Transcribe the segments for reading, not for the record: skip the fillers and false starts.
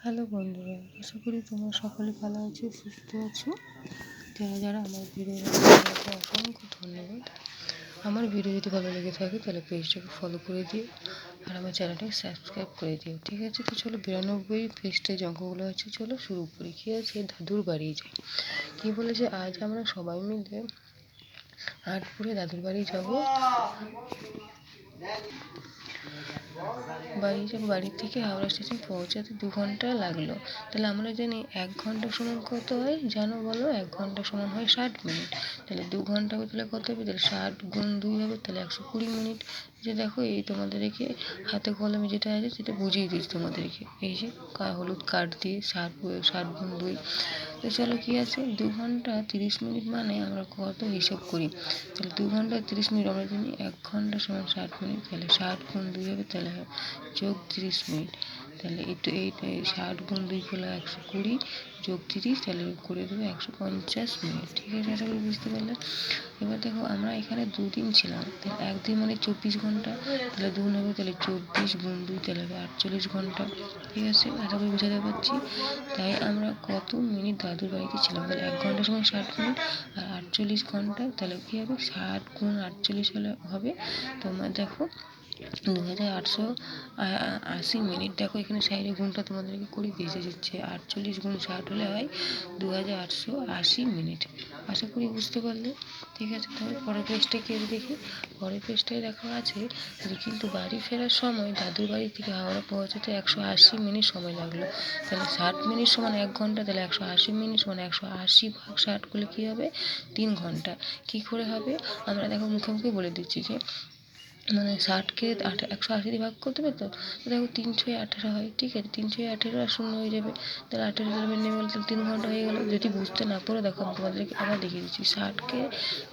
Hello বন্ধুরা, আশা করি তোমরা সকলে ভালো আছো, সুস্থ আছো। যারা যারা আমার ভিডিও দেখতে অসংখ্য ধন্যবাদ। আমার ভিডিও যদি ভালো লেগে থাকে তাহলে পেজটাকে ফলো করে দিও আর আমার চ্যানেলটাকে সাবস্ক্রাইব করে দিও, ঠিক আছে? তো চলো 92 পেজটায় যে অঙ্কগুলো আছে চলো শুরু করি। কী আছে? দাদুর বাড়ি যাই। কী বলেছে? আজ আমরা সবাই মিলে আটপুরে দাদুর বাড়ি যাবো। বাড়ি থেকে হাওড়া স্টেশন পৌঁছাতে 2 ঘন্টা লাগলো। তাহলে আমরা জানি 1 ঘন্টা সমান কত হয় জানো বলো? 1 ঘন্টা সমান হয় 60 মিনিট। তাহলে 2 ঘন্টা হবে, তাহলে কত হবে? তাহলে 60 গুণ 2 হবে, তাহলে 120 মিনিট। যে দেখো, এই তোমাদেরকে হাতে কলমে যেটা আছে সেটা বুঝিয়ে দিচ্ছি তোমাদেরকে। এই যে হলুদ কাঠ দিয়ে 60 গুণ 2। তো চলো, কি আছে? 2 ঘন্টা 30 মিনিট মানে আমরা কত হিসাব করি? তাহলে 2 ঘন্টা 30 মিনিট আমরা জানি 1 ঘন্টা সমান 60 মিনিট। তাহলে 60 গুণ 2 হবে, তাহলে যোগ 30 মিনিট। তাহলে এই 60 গুণ 2 হলো 120 যোগ 30, তাহলে করে দেবো 150 মিনিট। ঠিক আছে, আশা করি বুঝতে পারলে। এবার দেখো, আমরা এখানে 2 দিন ছিলাম, তাহলে 1 দিন মানে 24 ঘন্টা। তাহলে 2 হবে, তাহলে 24 গুণ 2 তাহলে হবে 48 ঘন্টা। ঠিক আছে, আশা করি বোঝাতে পারছি। তাই আমরা কত মিনিট দাদুর বাড়িতে ছিলাম? তাহলে 1 ঘন্টার সময় 60 মিনিট আর 48 ঘন্টা, তাহলে কী হবে? 60 গুণ 48 হলে হবে তোমার দেখো 2880 মিনিট। দেখো এখানে সাইডে গুণটা তোমাদেরকে করে দিয়ে যাচ্ছে। 48 গুণ 60 হলে হয় 2880 মিনিট। আশা করি বুঝতে পারলে। ঠিক আছে, তাহলে পরের পেজটা কি দেখি। পরের পেজটায় দেখা আছে যে কিন্তু বাড়ি ফেরার সময় দাদুর বাড়ি থেকে হাওড়া পৌঁছাতে 180 মিনিট সময় লাগলো। তাহলে 60 মিনিট সমান 1 ঘন্টা, তাহলে 180 মিনিট সমান 180 ভাগ 60 করলে কী হবে? 3 ঘন্টা। কী করে হবে? আমরা দেখো মুখে বলে দিচ্ছি যে মানে 60কে 180 দিয়ে ভাগ করতে হবে। তো দেখো 3 6 18 হয়। ঠিক আছে, 3 6 18 আর 0 হয়ে যাবে। তাহলে 18 নেমে গেল, তাহলে 3 ঘন্টা হয়ে গেল। যদি বুঝতে না পারো দেখো, আমি তোমাদেরকে আবার দেখিয়ে দিচ্ছি। 60কে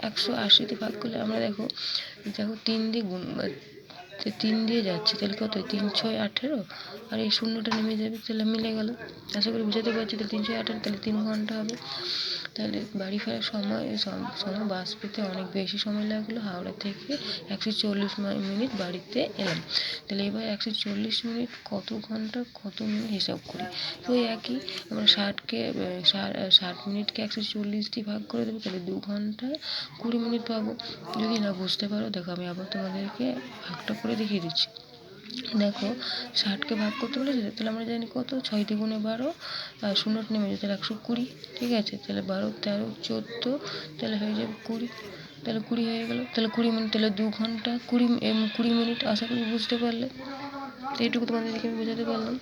180 দিয়ে ভাগ করলে আমরা দেখো 3 দিয়ে গুণ 3 দিয়ে যাচ্ছে, তাহলে কত? 3 6 18 আর এই 0টা নেমে যাবে, তাহলে মিলে গেল। আশা করি বুঝাতে পারছি। তাহলে 3 6 18, তাহলে 3 ঘন্টা হবে। তাহলে বাড়ি ফেরার সময় বাস পেতে অনেক বেশি সময় লাগলো। হাওড়া থেকে 140 মিনিট বাড়িতে এলাম। তাহলে এবার 140 মিনিট কত ঘন্টা কত মিনিট হিসাব করি। তো একই, আমরা 60 মিনিটকে 140 দিয়ে ভাগ করে দেবো, তাহলে 2 ঘন্টা 20 মিনিট পাবো। যদি না বুঝতে পারো দেখো, আমি আবার তোমাদেরকে ভাগটা করে দেখিয়ে দিচ্ছি। দেখো, 60কে ভাগ করতে বলেছে, তাহলে আমরা জানি কত? 6 দ্বিগুণে 12 আর 0টা নেমে যেতে 120। ঠিক আছে, তাহলে 12 13 14, তাহলে হয়ে যাবে 20। তাহলে 20 হয়ে গেল, তাহলে 20 মিনিট, তাহলে 2 ঘন্টা 20 মিনিট। আশা করি বুঝতে পারলে। তো এইটুকু তোমাদেরকে আমি বোঝাতে পারলাম।